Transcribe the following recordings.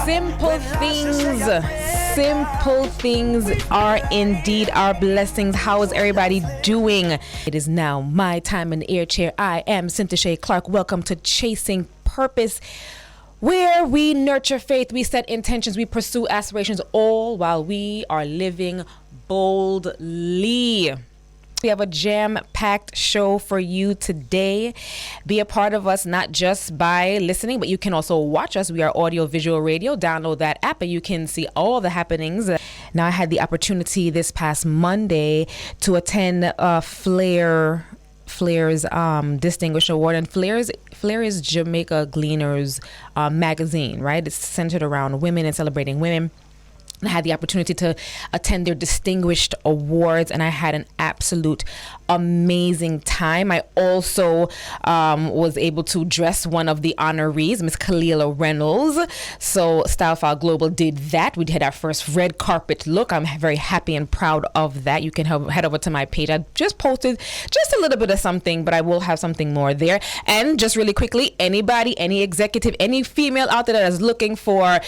Simple things are indeed our blessings. How is everybody doing? It is now my time in the air chair. I am Syntyche Clarke. Welcome to Chasing Purpose, where we nurture faith, we set intentions, we pursue aspirations, all while we are living boldly. We have a jam-packed show for you today. Be a part of us, not just by listening, but you can also watch us. We are audio, visual, radio. Download that app and you can see all the happenings. Now, I had the opportunity this past Monday to attend Flair's Distinguished Award, and Flair is Jamaica Gleaners magazine, right? It's centered around women and celebrating women. I had the opportunity to attend their distinguished awards, and I had an absolute amazing time. I also was able to dress one of the honorees, Miss Kalila Reynolds. So Style File Global did that. We did our first red carpet look. I'm very happy and proud of that. You can head over to my page. I just posted just a little bit of something, but I will have something more there. And just really quickly, anybody, any executive, any female out there that is looking to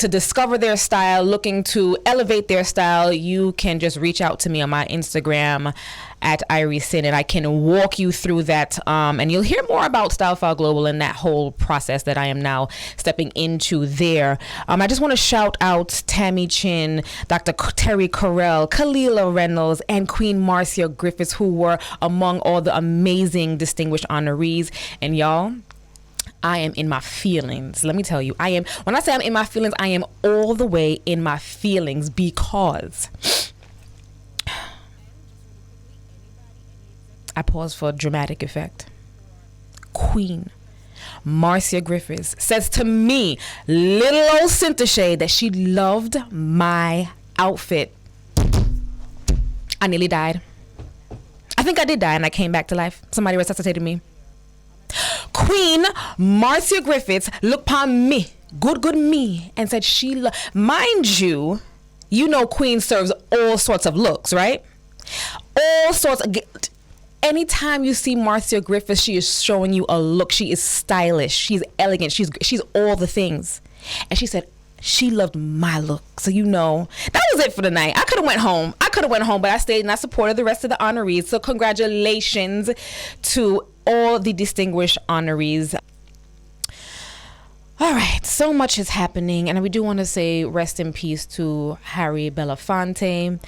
discover their style, looking to elevate their style, you can just reach out to me on my Instagram at Iresin, and I can walk you through that, and you'll hear more about Style File Global and that whole process that I am now stepping into there. I just want to shout out Tammy Chin, Dr. Terry Correll, Kalila Reynolds, and Queen Marcia Griffiths, who were among all the amazing distinguished honorees. And y'all, I am in my feelings. Let me tell you, when I say I'm in my feelings, I am all the way in my feelings, because I pause for dramatic effect. Queen Marcia Griffiths says to me, little old Syntyche, that she loved my outfit. I nearly died. I think I did die, and I came back to life. Somebody resuscitated me. Queen Marcia Griffiths looked upon me, good me, and said mind you, Queen serves all sorts of looks, right? All sorts of. Anytime you see Marcia Griffiths, she is showing you a look. She is stylish. She's elegant. She's all the things. And she said she loved my look. So that was it for the night. I could have went home, but I stayed and I supported the rest of the honorees. So congratulations to all the distinguished honorees. All right, so much is happening, and we do want to say rest in peace to Harry Belafonte,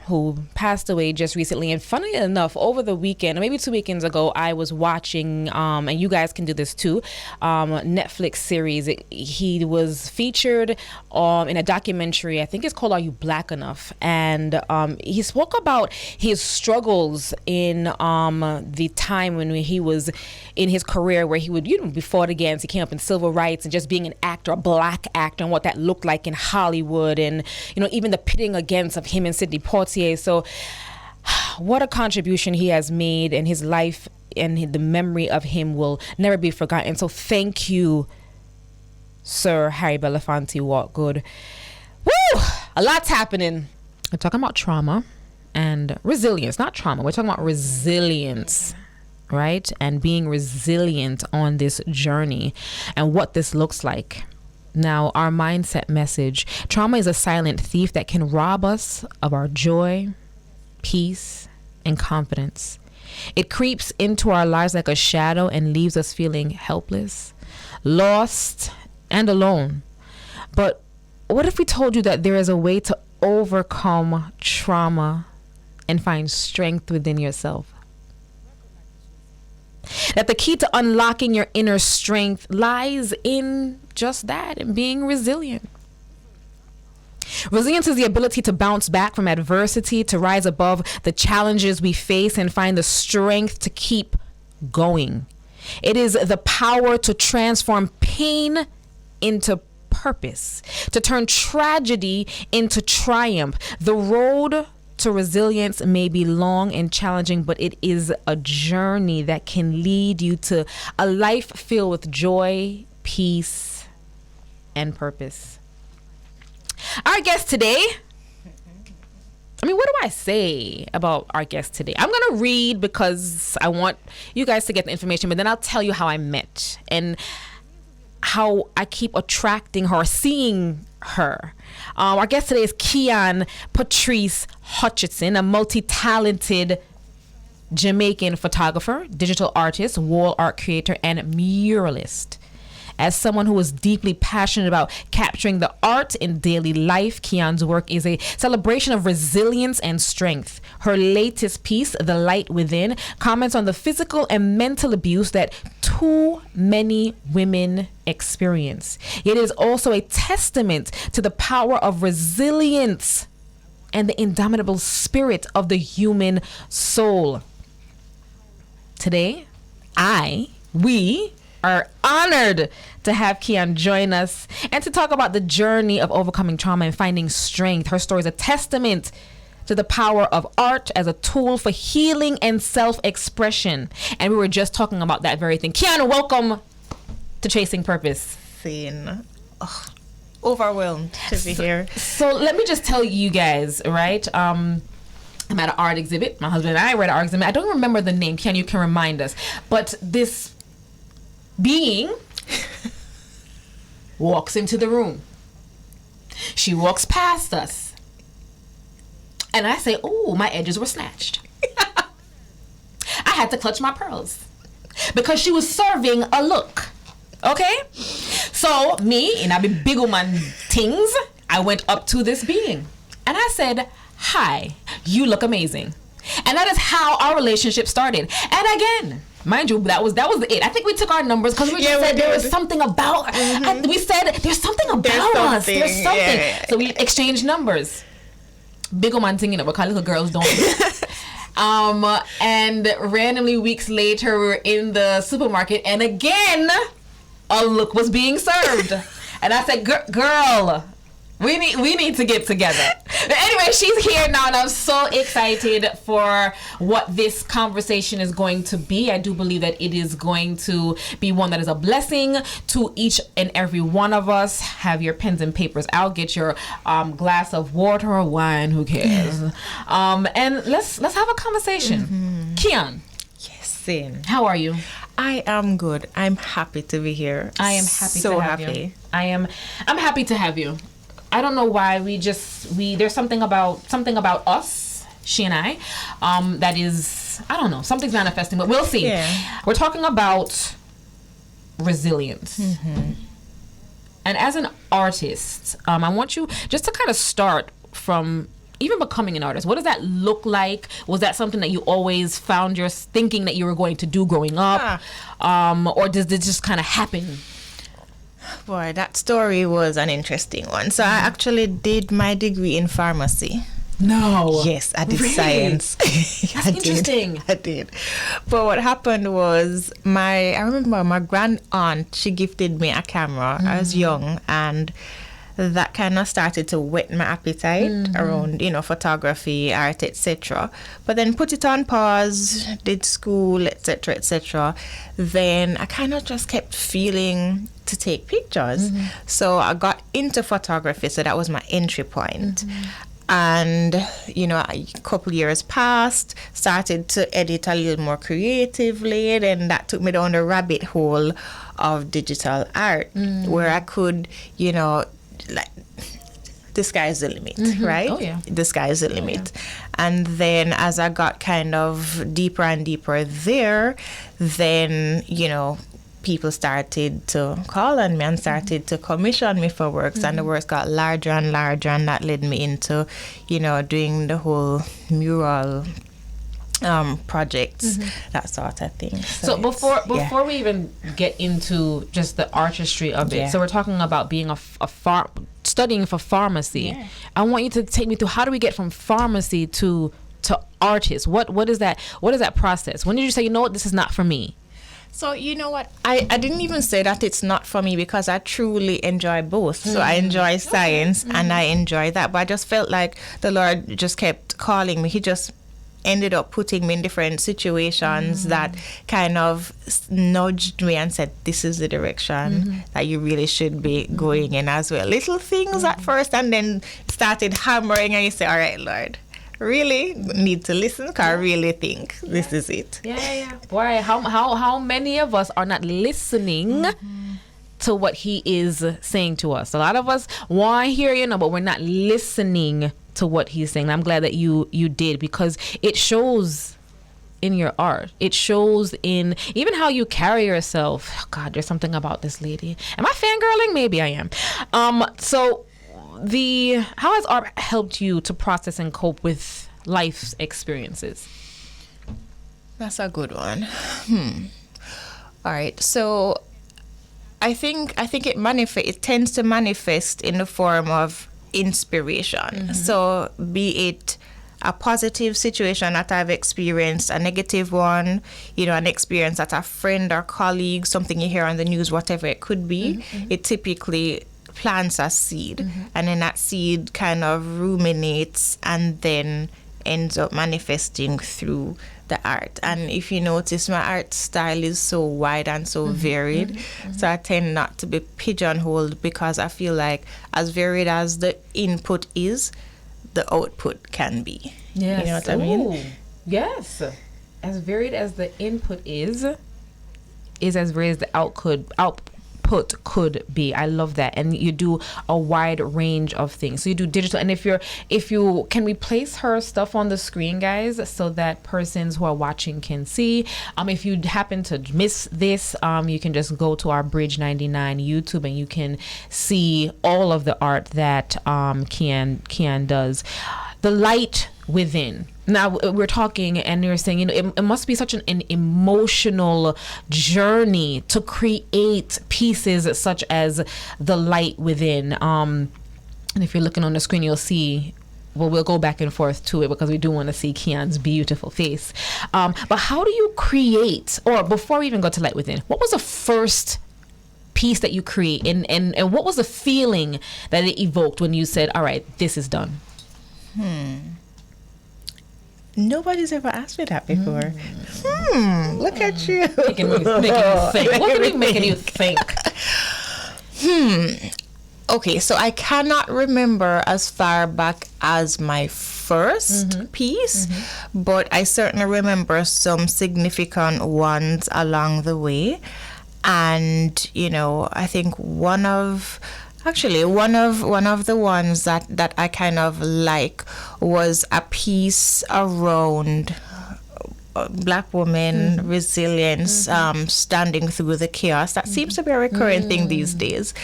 who passed away just recently. And funnily enough, over the weekend, maybe 2 weekends ago, I was watching, and you guys can do this too, Netflix series. He was featured in a documentary, I think it's called Are You Black Enough? And he spoke about his struggles in the time when he was in his career, where he would be fought against. He came up in civil rights and just being an actor, a black actor, and what that looked like in Hollywood, and even the pitting against of him and Sidney Poitier. So what a contribution he has made, and his life and the memory of him will never be forgotten. So thank you, Sir Harry Belafonte Walkgood. Woo! A lot's happening. We're talking about trauma and resilience, not trauma. We're talking about resilience, right? And being resilient on this journey and what this looks like. Now, our mindset message: trauma is a silent thief that can rob us of our joy, peace, and confidence. It creeps into our lives like a shadow and leaves us feeling helpless, lost, and alone. But what if we told you that there is a way to overcome trauma and find strength within yourself? That the key to unlocking your inner strength lies in just that, in being resilient. Resilience is the ability to bounce back from adversity, to rise above the challenges we face and find the strength to keep going. It is the power to transform pain into purpose, to turn tragedy into triumph. The road to resilience may be long and challenging, but it is a journey that can lead you to a life filled with joy, peace, and purpose. Our guest today, what do I say about our guest today? I'm going to read because I want you guys to get the information, but then I'll tell you how I met. And how I keep attracting her, seeing her. Our guest today is Kianne Patrice Hutchinson, a multi-talented Jamaican photographer, digital artist, wall art creator, and muralist. As someone who is deeply passionate about capturing the art in daily life, Kianne's work is a celebration of resilience and strength. Her latest piece, The Light Within, comments on the physical and mental abuse that too many women experience. It is also a testament to the power of resilience and the indomitable spirit of the human soul. Today, we are honored to have Kianne join us and to talk about the journey of overcoming trauma and finding strength. Her story is a testament to the power of art as a tool for healing and self-expression. And we were just talking about that very thing. Kianne, welcome to Chasing Purpose. Overwhelmed to be here. So let me just tell you guys, right? I'm at an art exhibit. My husband and I were at an art exhibit. I don't remember the name. Kianne, you can remind us. But this being walks into the room. She walks past us. And I say, oh, my edges were snatched. I had to clutch my pearls because she was serving a look. Okay? So me, and I be big woman things, I went up to this being. And I said, hi, you look amazing. And that is how our relationship started. And again, mind you, that was it. I think we took our numbers because we just said there was something about, and we said there's something about us. There's something. Yeah. So we exchanged numbers. Big old man thing, you know, because little girls don't do. And randomly weeks later, we were in the supermarket, and again, a look was being served. And I said, girl, we need to get together. But anyway, she's here now, and I'm so excited for what this conversation is going to be. I do believe that it is going to be one that is a blessing to each and every one of us. Have your pens and papers out. Get your glass of water or wine. Who cares? And let's have a conversation. Kianne. Yes, Sin. How are you? I am good. I'm happy to be here. I am happy so to have happy. you. I'm happy to have you. I don't know why there's something about us, she and I, that is, I don't know, something's manifesting, but we'll see. Yeah. We're talking about resilience. And as an artist, I want you just to kind of start from even becoming an artist. What does that look like? Was that something that you always found your thinking that you were going to do growing up? Or does it just kind of happen? Boy, that story was an interesting one. So I actually did my degree in pharmacy. No. Yes, I did really? Science. That's interesting. I did. But what happened was I remember my grand aunt, she gifted me a camera. I was young, and that kind of started to whet my appetite around, photography, art, etc. But then put it on pause, did school, etc., etc. Then I kind of just kept feeling to take pictures. So I got into photography, so that was my entry point. And, a couple years passed, started to edit a little more creatively, then that took me down the rabbit hole of digital art, where I could, like, the sky's the limit, right? Oh, yeah. The sky's the limit. And then as I got kind of deeper and deeper there, then, people started to call on me and started to commission me for works, and the works got larger and larger, and that led me into, doing the whole mural projects, that sort of thing. So before we even get into just the artistry of it, so we're talking about being studying for pharmacy. I want you to take me through, how do we get from pharmacy to artist? What is that process? When did you say, you know what, this is not for me? So you know what, I didn't even say that it's not for me, because I truly enjoy both. So I enjoy science and I enjoy that, but I just felt like the Lord just kept calling me. He just ended up putting me in different situations that kind of nudged me and said, this is the direction that you really should be going in as well. Little things at first, and then started hammering, and you say, all right, Lord, really need to listen, because I really think this is it. Boy, how many of us are not listening to what he is saying to us. A lot of us want to hear, but we're not listening to what he's saying. I'm glad that you did, because it shows in your art. It shows in even how you carry yourself. Oh God, there's something about this lady. Am I fangirling? Maybe I am. So how has art helped you to process and cope with life's experiences? That's a good one. All right. So I think it tends to manifest in the form of inspiration. So be it a positive situation that I've experienced, a negative one, an experience that a friend or colleague, something you hear on the news, whatever it could be, it typically plants a seed, and then that seed kind of ruminates and then ends up manifesting through the art. And if you notice, my art style is so wide and so varied, so I tend not to be pigeonholed, because I feel like as varied as the input is, the output can be. Yes. You know what I mean? Yes. As varied as the input is as varied as the output could be. I love that. And you do a wide range of things. So you do digital, and if you can we place her stuff on the screen, guys, so that persons who are watching can see. If you happen to miss this, you can just go to our Bridge 99 YouTube and you can see all of the art that Kianne does. The light within. Now we're talking and you're saying, it must be such an emotional journey to create pieces such as The Light Within. And if you're looking on the screen, you'll see, well, we'll go back and forth to it because we do want to see Kianne's beautiful face. But how do you create, or before we even go to Light Within, what was the first piece that you create, and what was the feeling that it evoked when you said, all right, this is done? Nobody's ever asked me that before. Look at you. Making you think. What are we making you think? Okay, so I cannot remember as far back as my first piece, but I certainly remember some significant ones along the way. And, I think one of the ones that I kind of like was a piece around Black women resilience, standing through the chaos. That seems to be a recurring thing these days.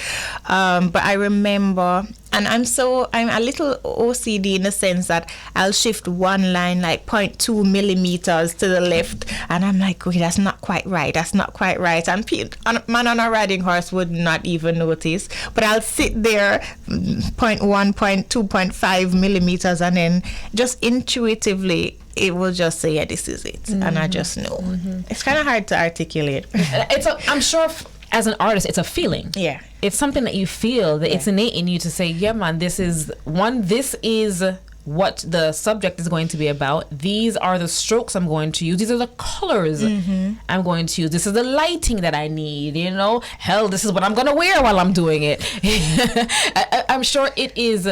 But I remember, and I'm a little OCD in the sense that I'll shift one line like 0.2 millimeters to the left, and I'm like, okay, that's not quite right. And man on a riding horse would not even notice. But I'll sit there 0.1, 0.2, 0.5 millimeters, and then just intuitively it will just say, yeah, this is it. And I just know. It's kind of hard to articulate. I'm sure as an artist, it's a feeling. Yeah. It's something that you feel, that it's innate in you to say, yeah, man, this is what the subject is going to be about. These are the strokes I'm going to use. These are the colors I'm going to use. This is the lighting that I need, Hell, this is what I'm going to wear while I'm doing it. I'm sure it's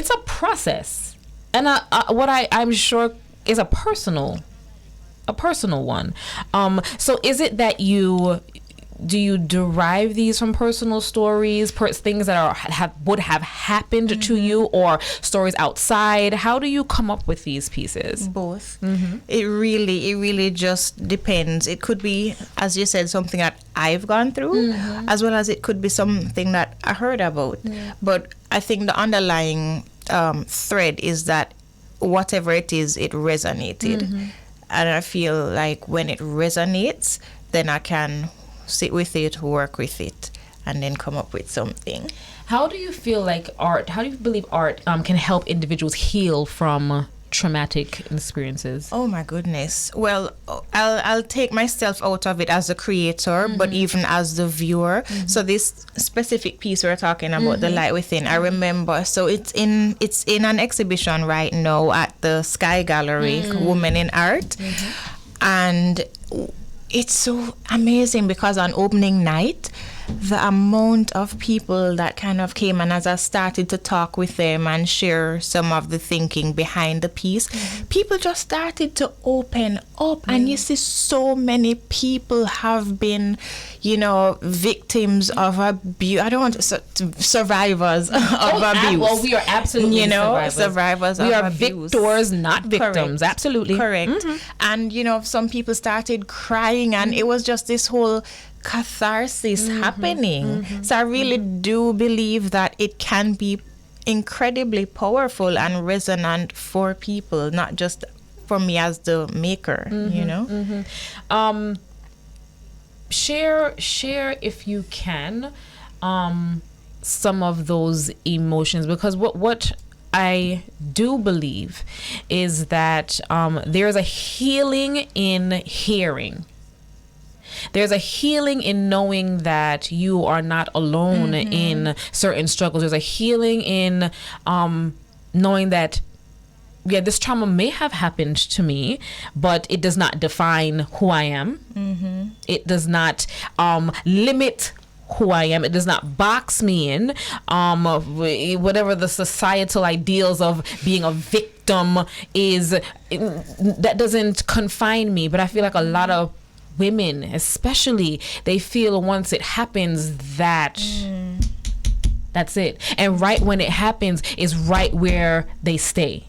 a process. And what I'm sure is a personal one. So is it that do you derive these from personal stories, things that would have happened to you, or stories outside? How do you come up with these pieces? Both. It really just depends. It could be, as you said, something that I've gone through, as well as it could be something that I heard about. But I think the underlying thread is that whatever it is, it resonated. And I feel like when it resonates, then I can sit with it, work with it, and then come up with something. How do you feel like how do you believe art can help individuals heal from traumatic experiences? Oh my goodness. Well, I'll take myself out of it as a creator, but even as the viewer. So this specific piece we're talking about, The Light Within, I remember, so it's in an exhibition right now at the Sky Gallery, Women in Art. And it's so amazing because on opening night, the amount of people that kind of came, and as I started to talk with them and share some of the thinking behind the piece, people just started to open up. And you see so many people have been, victims of abuse. I don't want to survivors of abuse. Well, we are absolutely survivors we of are abuse. victors, not victims. Correct. Absolutely. Correct. And, some people started crying, and it was just this whole catharsis happening. So I really do believe that it can be incredibly powerful and resonant for people, not just for me as the maker, Share if you can some of those emotions, because what I do believe is that there's a healing in hearing. There's a healing in knowing that you are not alone in certain struggles. There's a healing in knowing that, this trauma may have happened to me, but it does not define who I am. It does not limit who I am. It does not box me in. Whatever the societal ideals of being a victim is, that doesn't confine me. But I feel like a lot of women, especially, they feel once it happens that that's it. And right when it happens is right where they stay.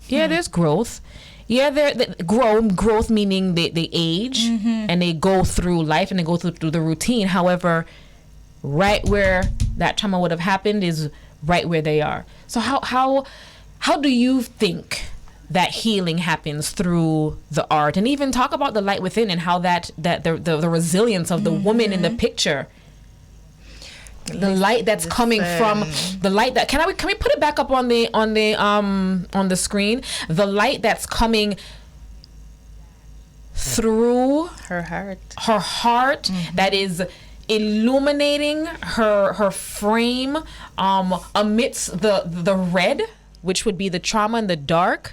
Yeah, there's growth. Yeah, they growth meaning they age and they go through life and they go through the routine. However, right where that trauma would have happened is right where they are. So how do you think that healing happens through the art? And even talk about the light within and how that the resilience of the woman in the picture, the light that's coming from the light that can we put it back up on the screen, the light that's coming through her heart that is illuminating her frame amidst the red, which would be the trauma and the dark.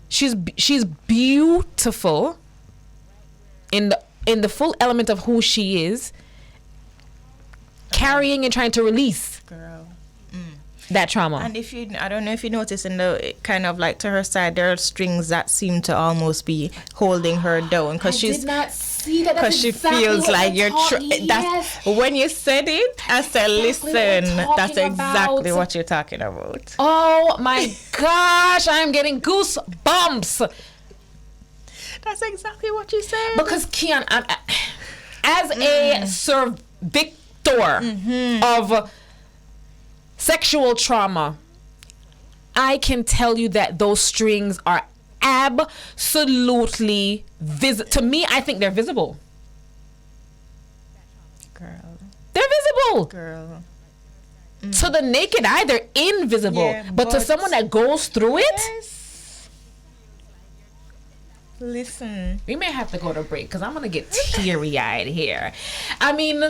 She's beautiful in the full element of who she is, carrying and trying to release that trauma. And I don't know if you notice in the kind of like to her side, there are strings that seem to almost be holding her down because she's did not see that. Because she feels like you're that's when you said it, I said, listen, that's exactly what you're talking about. Oh my gosh, I'm getting goosebumps. That's exactly what you said. Because Kianne, as a victor of sexual trauma, I can tell you that those strings are absolutely to me, I think they're visible. Girl. They're visible. Girl. To the naked eye, they're invisible. Yeah, but to someone that goes through it, yes. Listen. we may have to go to break because I'm going to get teary-eyed here. I mean,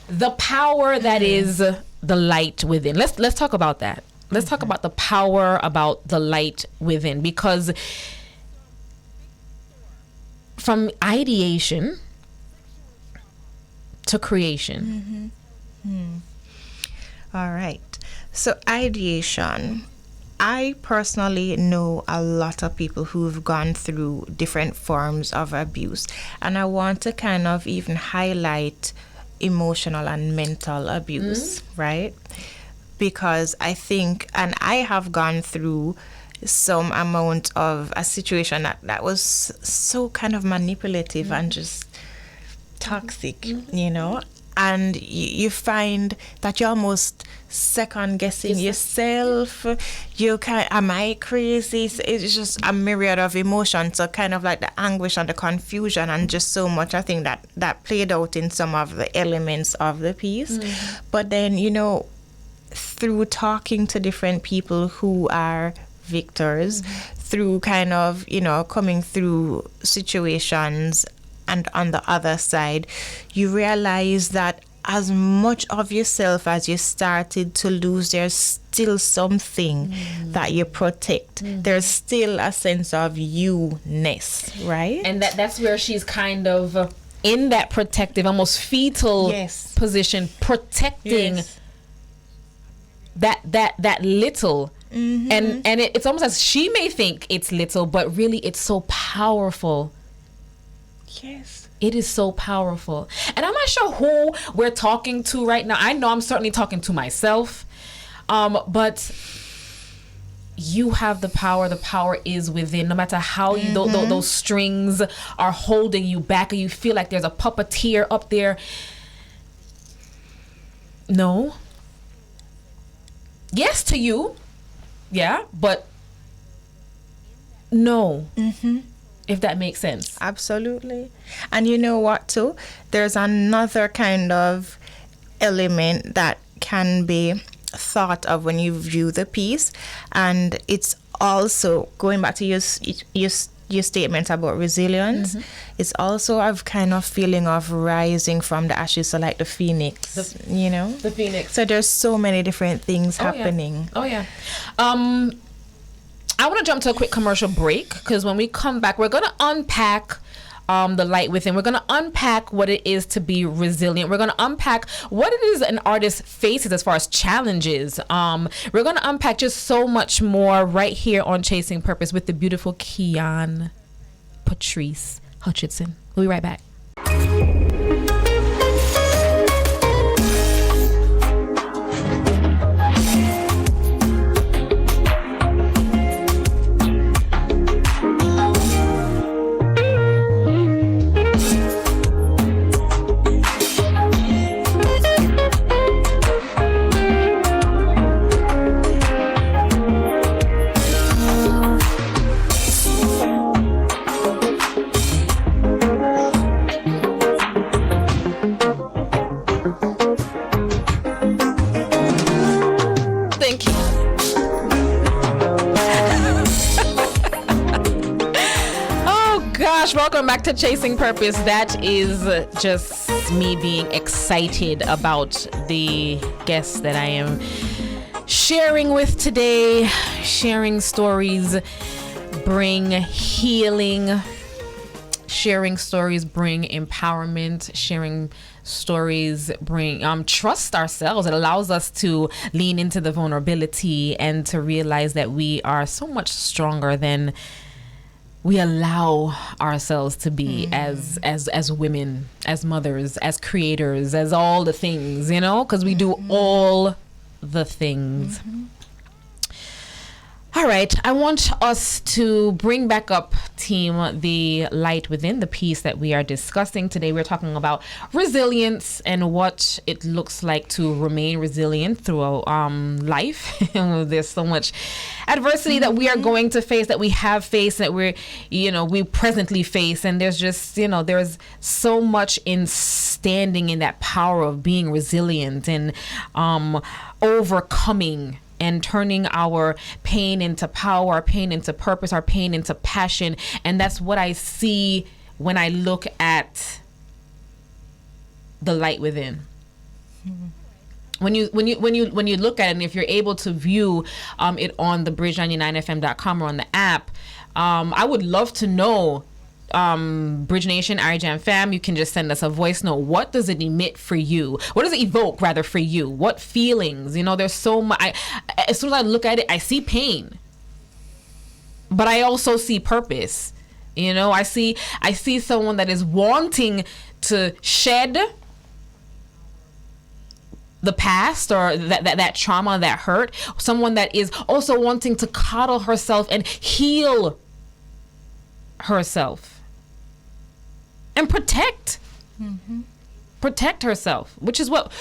the power that is the light within. Let's talk about that. Let's talk about the power about the light within, because from ideation to creation. All right. So ideation. I personally know a lot of people who've gone through different forms of abuse, and I want to kind of even highlight emotional and mental abuse, right? Because I think, and I have gone through some amount of a situation that was so kind of manipulative and just toxic, you know? And you find that you're almost second guessing yourself. Am I crazy? It's just a myriad of emotions. So kind of like the anguish and the confusion and just so much. I think that played out in some of the elements of the piece. But then, you know, through talking to different people who are victors, through kind of, you know, coming through situations, and on the other side, you realize that as much of yourself as you started to lose, there's still something that you protect. There's still a sense of you-ness, right? And that's where she's kind of in that protective, almost fetal Yes. position, protecting Yes. that little. And it's almost as she may think it's little, but really it's so powerful. Yes. It is so powerful. And I'm not sure who we're talking to right now. I know I'm certainly talking to myself. But you have the power. The power is within. No matter how you those strings are holding you back, or you feel like there's a puppeteer up there. No. Yes to you. Yeah, but no. If that makes sense. Absolutely. And you know what too? There's another kind of element that can be thought of when you view the piece, and it's also going back to your statement about resilience. It's also a kind of feeling of rising from the ashes, so like the phoenix, The phoenix. So there's so many different things happening. Oh yeah. I want to jump to a quick commercial break, because when we come back, we're going to unpack the light within. We're going to unpack what it is to be resilient. We're going to unpack what it is an artist faces as far as challenges. We're going to unpack just so much more right here on Chasing Purpose with the beautiful Kianne Patrice Hutchinson. We'll be right back. Welcome back to Chasing Purpose. That is just me being excited about the guests that I am sharing with today. Sharing stories bring healing. Sharing stories bring empowerment. Sharing stories bring trust ourselves. It allows us to lean into the vulnerability and to realize that we are so much stronger than we allow ourselves to be as women, as mothers, as creators, as all the things, because we do all the things. All right, I want us to bring back up, team, the light within the piece that we are discussing today. We're talking about resilience and what it looks like to remain resilient through life. There's so much adversity that we are going to face, that we have faced, that we presently face, and there's just there's so much in standing in that power of being resilient and overcoming and turning our pain into power, our pain into purpose, our pain into passion. And that's what I see when I look at the light within. When you look at it, and if you're able to view it on the bridge99fm.com or on the app, I would love to know, Bridge Nation, Arijan fam, you can just send us a voice note. What does it emit for you? What does it evoke rather for you? What feelings? There's so much. As soon as I look at it, I see pain, but I also see purpose. I see someone that is wanting to shed the past, or that trauma, that hurt. Someone that is also wanting to coddle herself and heal herself and protect herself, which is what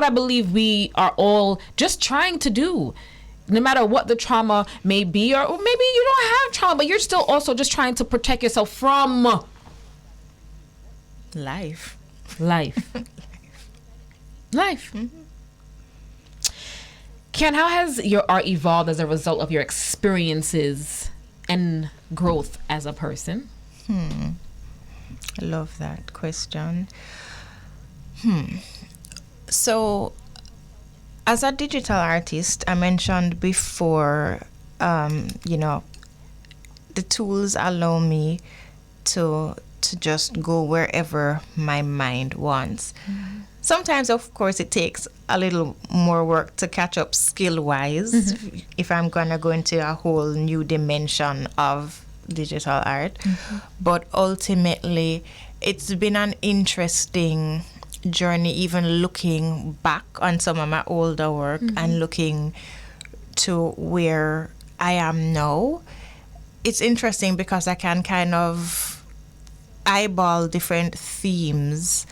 I believe we are all just trying to do, no matter what the trauma may be, or maybe you don't have trauma, but you're still also just trying to protect yourself from life. Kianne, how has your art evolved as a result of your experiences and growth as a person? I love that question. So, as a digital artist, I mentioned before, the tools allow me to to just go wherever my mind wants. Sometimes, of course, it takes a little more work to catch up skill-wise if I'm going to go into a whole new dimension of digital art. But ultimately, it's been an interesting journey, even looking back on some of my older work and looking to where I am now. It's interesting because I can kind of eyeball different themes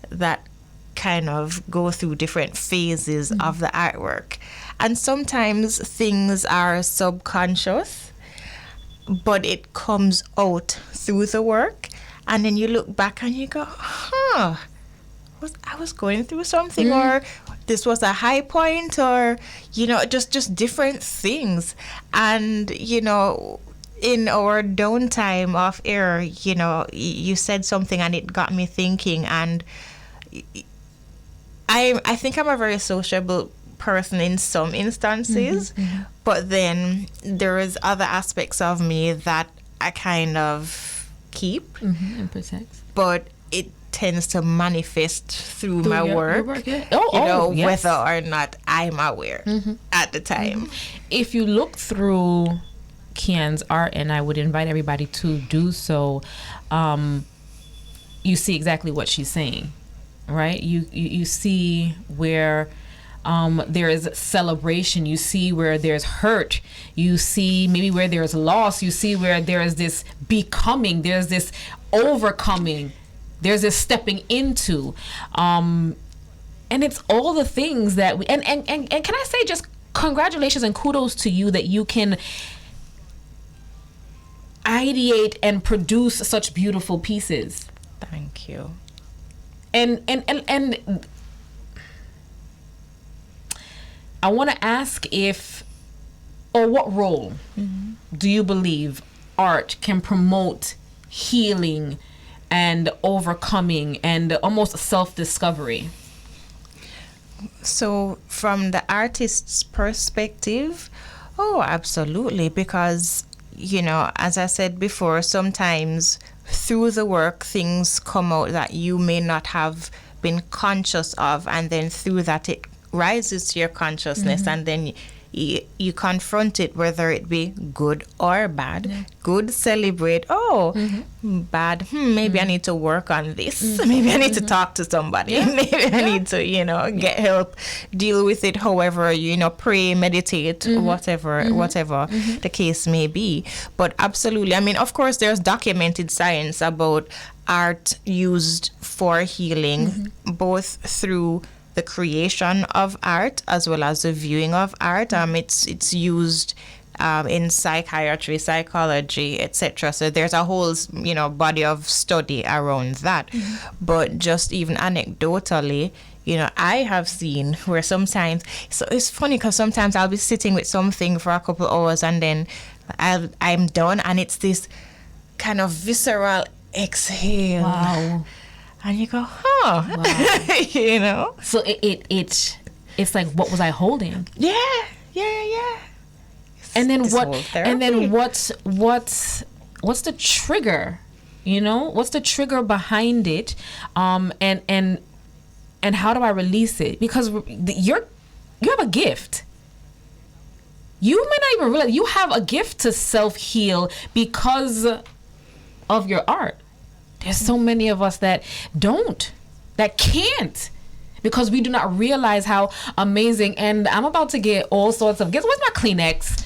that kind of go through different phases of the artwork. And sometimes things are subconscious, but it comes out through the work. And then you look back and you go, I was going through something, or this was a high point, or, just different things. And, in our downtime off air, you said something and it got me thinking. And I think I'm a very sociable person in some instances, but then there is other aspects of me that I kind of keep and protect. But it tends to manifest through my work, yes. whether or not I'm aware at the time. If you look through Kianne's art, and I would invite everybody to do so, you see exactly what she's saying. Right, you see where there is celebration, you see where there's hurt, you see maybe where there's loss, you see where there is this becoming, there's this overcoming, there's this stepping into, and it's all the things that we and can I say just congratulations and kudos to you that you can ideate and produce such beautiful pieces. Thank you. And I want to ask what role do you believe art can promote healing and overcoming and almost self-discovery? So from the artist's perspective, absolutely. Because, as I said before, sometimes through the work, things come out that you may not have been conscious of, and then through that it rises to your consciousness, and then you confront it, whether it be good or bad. Good, celebrate. Bad, maybe I need to work on this. Maybe I need to talk to somebody. Maybe I need to, get help, deal with it, however, pray, meditate, whatever the case may be. But absolutely, I mean, of course, there's documented science about art used for healing, both through the creation of art as well as the viewing of art. It's used in psychiatry, psychology, etc. So there's a whole body of study around that. But just even anecdotally, I have seen where sometimes, so it's funny because sometimes I'll be sitting with something for a couple hours and then I'm done, and it's this kind of visceral exhale. Wow. And you go, wow. So it's like, what was I holding? Yeah. And then what's the trigger? What's the trigger behind it? And how do I release it? Because you have a gift. You may not even realize you have a gift to self-heal because of your art. There's so many of us that can't, because we do not realize how amazing. And I'm about to get all sorts of gifts. Where's my Kleenex?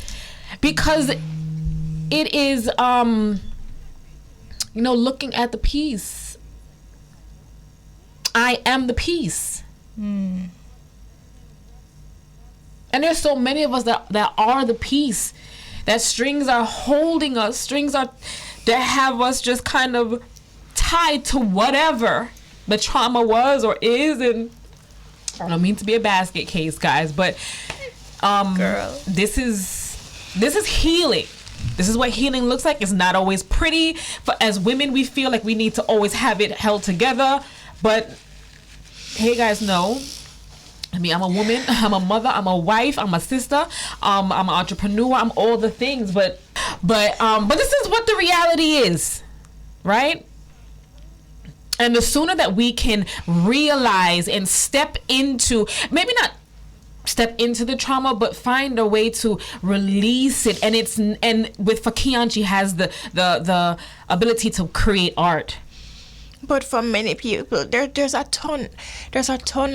Because it is, looking at the piece. I am the piece. And there's so many of us that are the piece. That strings are holding us. That have us just kind of tied to whatever the trauma was or is. And I don't mean to be a basket case, guys, but girl, this is healing. This is what healing looks like. It's not always pretty. But as women, we feel like we need to always have it held together. But hey, guys, no. I mean, I'm a woman, I'm a mother, I'm a wife, I'm a sister, I'm an entrepreneur, I'm all the things. But this is what the reality is, right? And the sooner that we can realize and step into, maybe not step into the trauma, but find a way to release it. And for Kianne, she has the ability to create art. But for many people, there's a ton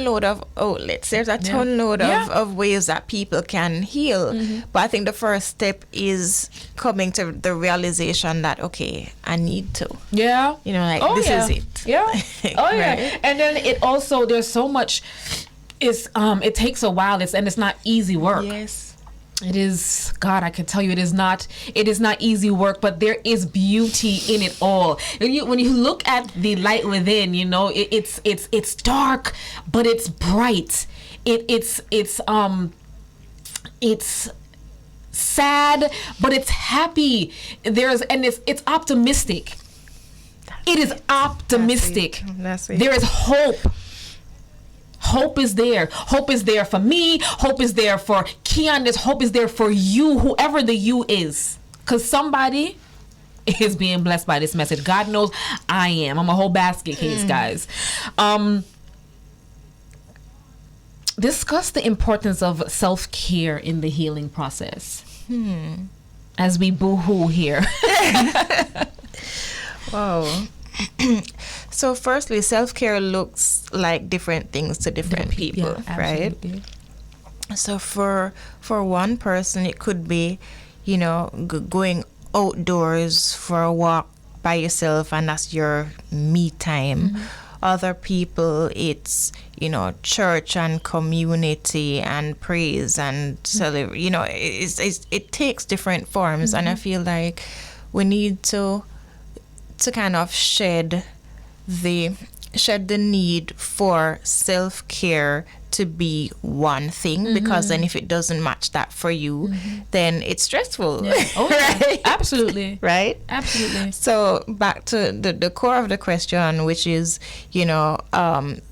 load of outlets. There's a ton load of ways that people can heal. But I think the first step is coming to the realization that, okay, I need to. Yeah. You know, like, this is it. Yeah. Oh, yeah. Right? And then it also, there's so much, it takes a while, and it's not easy work. Yes. It is, God, I can tell you, it is not easy work, but there is beauty in it all. When you look at the light within, you know, it's dark, but it's bright. It's sad, but it's happy. It's optimistic. It is optimistic. That's it. There is hope. Hope is there. Hope is there for me. Hope is there for Kianne. This hope is there for you, whoever the you is. Because somebody is being blessed by this message. God knows I am. I'm a whole basket case, guys. Discuss the importance of self-care in the healing process. As we boo-hoo here. Wow. So firstly, self-care looks like different things to different people, right? So for one person, it could be, you know, going outdoors for a walk by yourself, and that's your me time. Other people, it's, you know, church and community and praise and celebrate. You know, it takes different forms, and I feel like we need to kind of shed the need for self-care to be one thing, because then if it doesn't match that for you, then it's stressful. Yeah. Oh, right? Absolutely. Right? Absolutely. So back to the core of the question, which is, you know,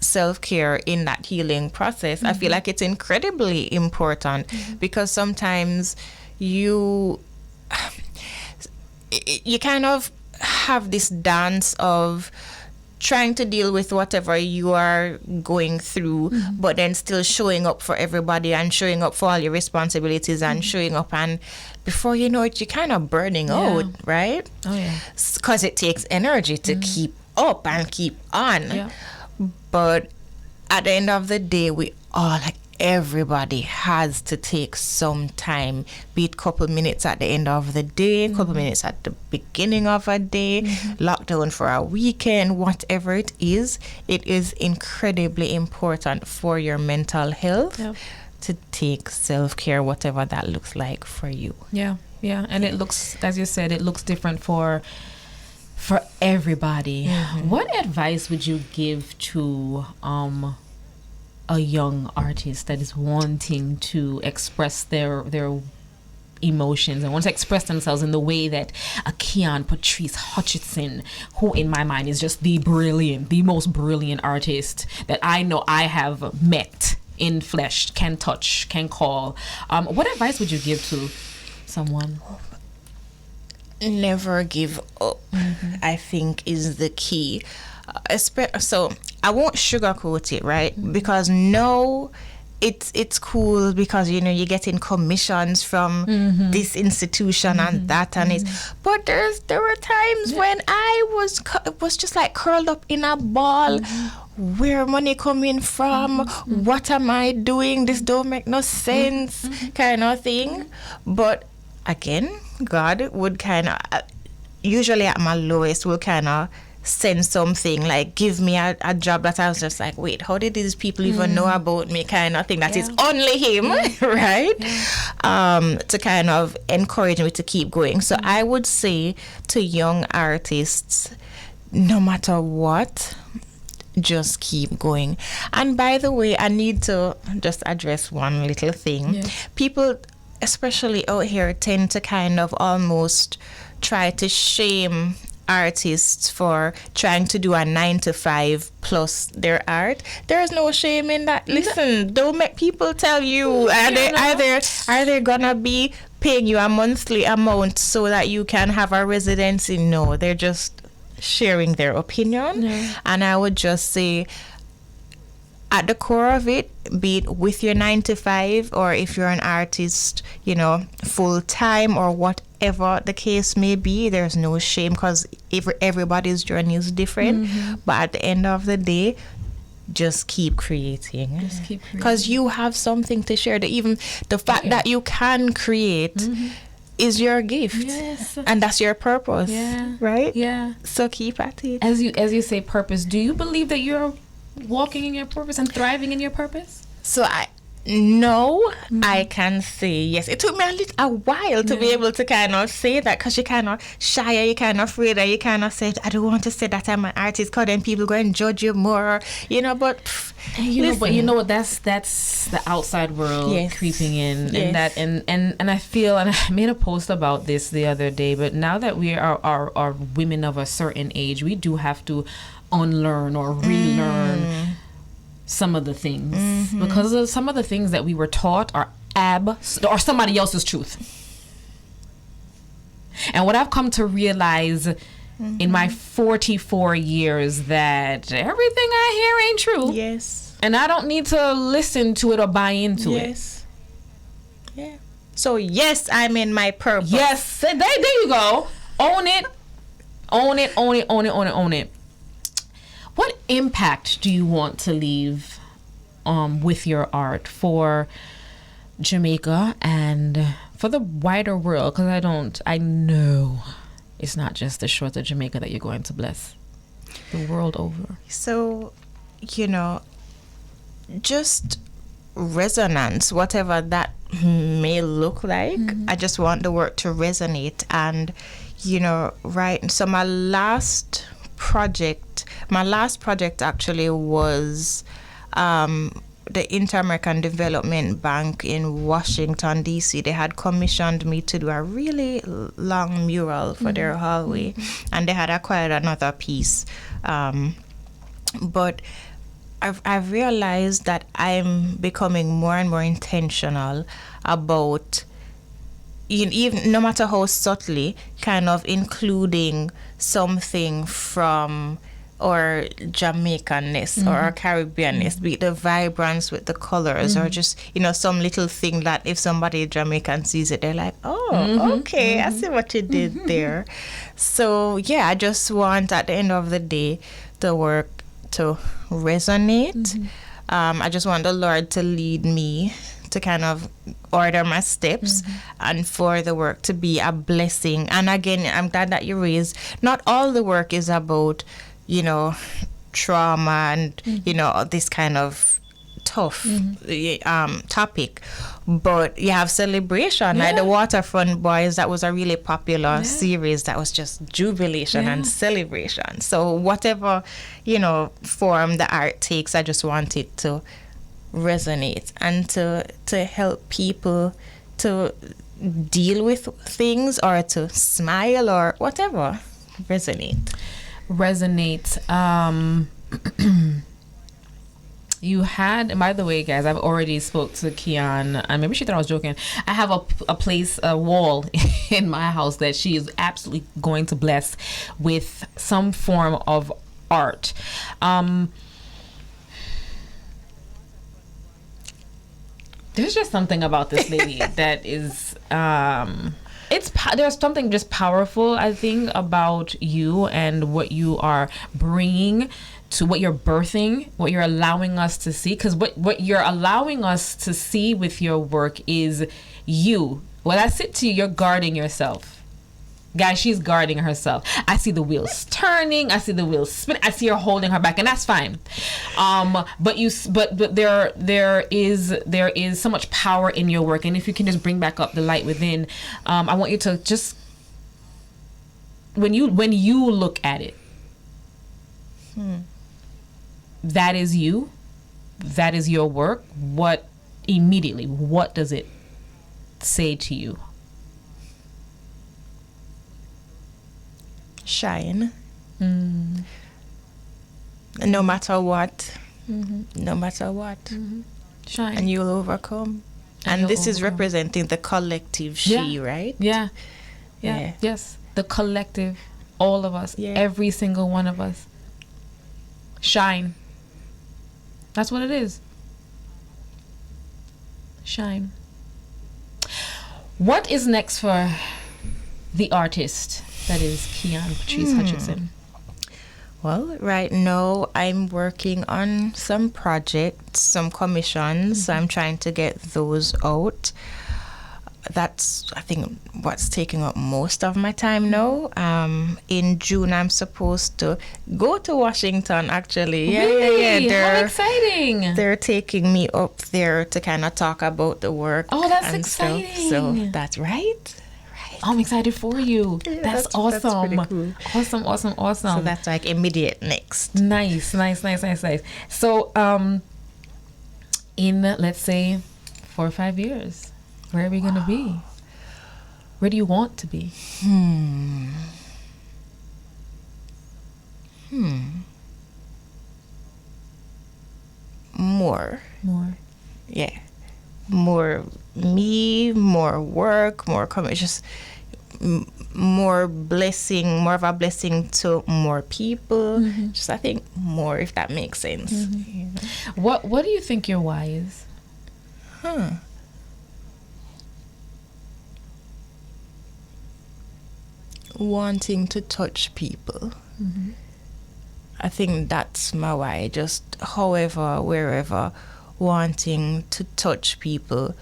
self-care in that healing process. I feel like it's incredibly important, because sometimes you kind of have this dance of trying to deal with whatever you are going through, but then still showing up for everybody and showing up for all your responsibilities and showing up, and before you know it, you're kind of burning out, right? Oh yeah. Because it takes energy to keep up and keep on. Yeah. But at the end of the day, we all, like, everybody has to take some time, be it couple minutes at the end of the day, couple minutes at the beginning of a day, lockdown for a weekend, whatever it is incredibly important for your mental health to take self-care, whatever that looks like for you. Yeah. And it looks, as you said, it looks different for everybody. What advice would you give to a young artist that is wanting to express their emotions and wants to express themselves in the way that a Kianne Patrice Hutchinson, who in my mind is just the most brilliant artist that I know I have met in flesh, can touch, can call. What advice would you give to someone? Never give up, I think, is the key. So I won't sugarcoat it, right? Because no, it's cool because, you know, you're getting commissions from this institution and that, and but there were times when I was just like curled up in a ball. Where money coming from? What am I doing? This don't make no sense, kind of thing. But again, God would kind of, usually at my lowest, will kind of send something, like give me a job that I was just like, wait, how did these people even know about me, kind of thing, that is only him, right? To kind of encourage me to keep going. So I would say to young artists, no matter what, just keep going. And by the way, I need to just address one little thing. People, especially out here, tend to kind of almost try to shame artists for trying to do a 9-to-5 plus their art. There is no shame in that. Listen, don't make people tell you are they gonna be paying you a monthly amount so that you can have a residency. No, they're just sharing their opinion. Yeah. And I would just say, at the core of it, be it with your 9 to 5, or if you're an artist, full time, or whatever the case may be, there's no shame, because everybody's journey is different. But at the end of the day, just keep creating. Because you have something to share. Even the fact that you can create is your gift. Yes. And that's your purpose. Yeah. Right? Yeah. So keep at it. As you say, purpose. Do you believe that you're walking in your purpose and thriving in your purpose? So I can say yes. It took me a while to be able to kind of say that, because you kind of shy, or you kind of afraid, or you kind of say, I don't want to say that I'm an artist, because then people go and judge you more, but that's the outside world creeping in. And that and I feel, and I made a post about this the other day, but now that we are women of a certain age, we do have to unlearn or relearn some of the things, because of some of the things that we were taught are or somebody else's truth. And what I've come to realize in my 44 years, that everything I hear ain't true. Yes. And I don't need to listen to it or buy into it. Yes. Yeah. So yes, I'm in my purpose. Yes. There you go. Own it. Own it. Own it. Own it. Own it. Own it. What impact do you want to leave with your art for Jamaica and for the wider world? Because I know it's not just the shores of Jamaica that you're going to bless. The world over. So, just resonance, whatever that may look like. I just want the work to resonate. And, right. So my last project actually was the Inter-American Development Bank in Washington, D.C. They had commissioned me to do a really long mural for their hallway, and they had acquired another piece. But I've realized that I'm becoming more and more intentional about, even no matter how subtly, kind of including something from or Jamaicanness or Caribbeanness, be it the vibrance with the colors, or just, some little thing that if somebody Jamaican sees it, they're like, oh, okay, I see what you did there. So, yeah, I just want, at the end of the day, the work to resonate. I just want the Lord to lead me to kind of order my steps and for the work to be a blessing. And again, I'm glad that you raised, not all the work is about, trauma and, this kind of tough topic, but you have celebration, like the Waterfront Boys. That was a really popular series that was just jubilation and celebration. So whatever, form the art takes, I just want it to resonate and to help people to deal with things, or to smile, or whatever. Resonate. You had, and by the way, guys, I've already spoke to Kianne, and maybe she thought I was joking. I have a wall in my house that she is absolutely going to bless with some form of art. There's just something about this lady that is, there's something just powerful, I think, about you and what you are bringing to what you're birthing, what you're allowing us to see. Because what you're allowing us to see with your work is you. When I sit to you, you're guarding yourself. Guys, she's guarding herself. I see the wheels turning. I see the wheels spin. I see her holding her back, and that's fine. But there is so much power in your work, and if you can just bring back up the light within, I want you to just when you look at it, that is you, that is your work. What does it say to you? Shine. No matter what. No matter what. Shine. And you'll overcome. And this is representing the collective she, right? Yeah. Yes. The collective All of us. Yeah. Every single one of us. Shine. That's what it is. Shine. What is next for the artist that is Kianne Patrice Hutchinson? Well, right now I'm working on some projects, some commissions. I'm trying to get those out. That's, I think, what's taking up most of my time now. In June, I'm supposed to go to Washington, actually. Really? Yeah. How exciting. They're taking me up there to kind of talk about the work. Oh, that's and exciting. stuff. So that's right. I'm excited for you. Yeah, that's awesome. pretty cool. Awesome. So that's like immediate next. Nice. So, in, let's say, 4 or 5 years, where are we going to be? Where do you want to be? More. Yeah. More me, more work, more just more blessing, more of a blessing to more people. Just, I think, more, if that makes sense. You know? What do you think your why is? Wanting to touch people. I think that's my why. Just however, wherever, wanting to touch people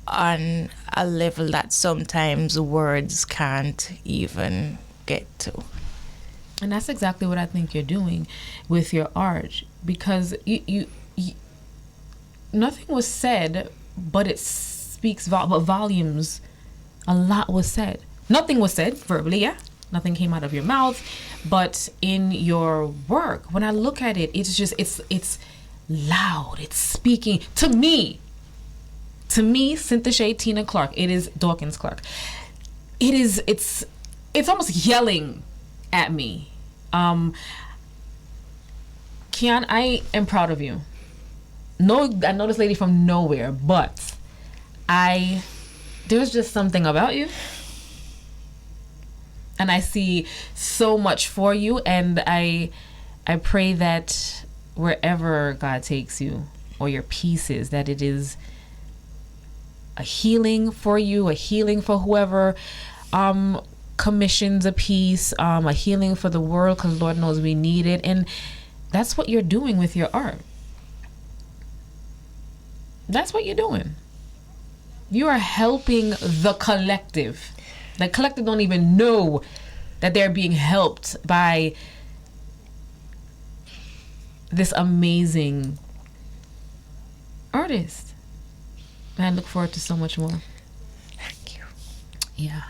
on a level that sometimes words can't even get to. And that's exactly what I think you're doing with your art, because you nothing was said, but it speaks volumes. A lot was said. Nothing was said verbally, yeah. Nothing came out of your mouth, but in your work, when I look at it, it's just it's loud. It's speaking to me. To me, Syntyche Clarke. It is Dawkins Clarke. It's almost yelling at me. Kianne, I am proud of you. No, I know this lady from nowhere, but there's just something about you. And I see so much for you, and I pray that wherever God takes you, or your pieces, that it is a healing for you, a healing for whoever commissions a piece, a healing for the world, because Lord knows we need it. And that's what you're doing with your art. That's what you're doing. You are helping the collective. The collective don't even know that they're being helped by this amazing artist. And I look forward to so much more. Thank you. Yeah.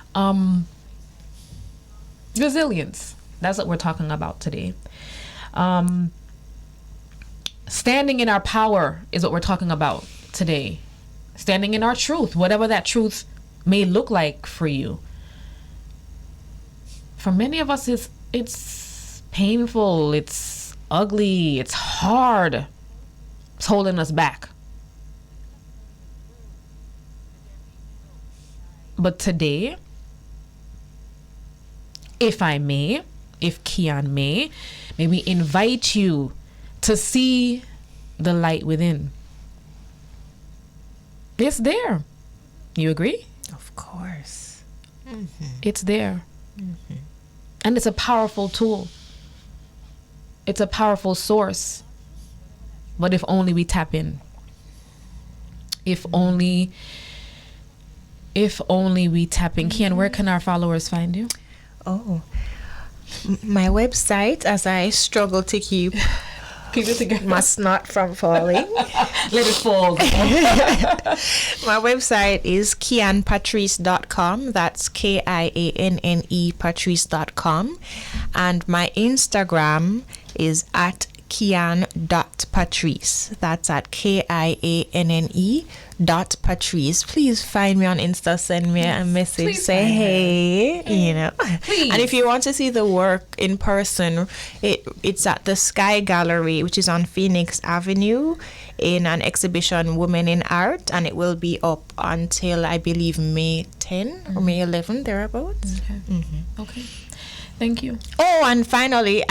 Resilience. That's what we're talking about today. Standing in our power is what we're talking about today. Standing in our truth, whatever that truth may look like for you. For many of us, it's painful, it's ugly, it's hard. It's holding us back. But today, if I may, if Kianne may we invite you to see the light within. It's there. You agree? Of course. It's there. And it's a powerful tool. It's a powerful source. But if only we tap in. If only we tap in. Kianne, where can our followers find you? Oh, my website, as I struggle to keep it together. my snot from falling. Let it fall. My website is kiannepatrice.com. That's KIANNE Patrice.com. And my Instagram is at Kianne.Patrice. That's at KIANNE.Patrice. Please find me on Insta, send me a message, Please say hey, you know. Please. And if you want to see the work in person, it's at the Sky Gallery, which is on Phoenix Avenue, in an exhibition, Women in Art, and it will be up until, I believe, May 10 or May 11, thereabouts. Okay. Thank you. Oh, and finally,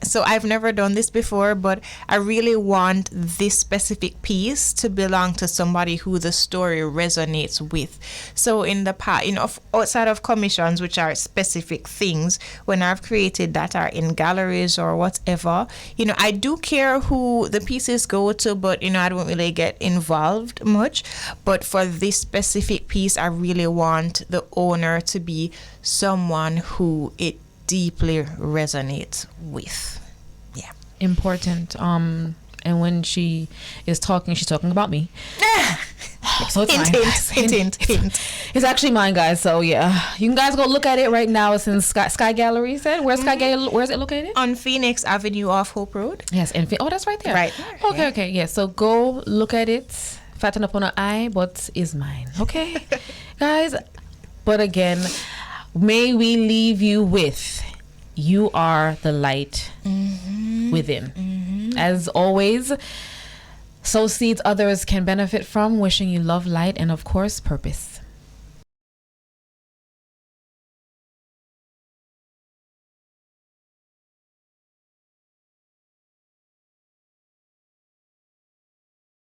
so I've never done this before, but I really want this specific piece to belong to somebody who the story resonates with. So in the past, outside of commissions, which are specific things, when I've created that are in galleries or whatever, I do care who the pieces go to, but I don't really get involved much. But for this specific piece, I really want the owner to be someone who it deeply resonates with. Yeah. Important. And when she is talking, she's talking about me. So it's hint. It's actually mine, guys. So yeah, you can guys go look at it right now. It's in Sky Gallery. You said where's where's it located? On Phoenix Avenue off Hope Road. Yes, oh, that's right there. Right. Okay. Yeah. So go look at it. Fatten up on an eye, but is mine. Okay, guys. But again, may we leave you with, you are the light within. As always, sow seeds others can benefit from. Wishing you love, light, and of course, purpose.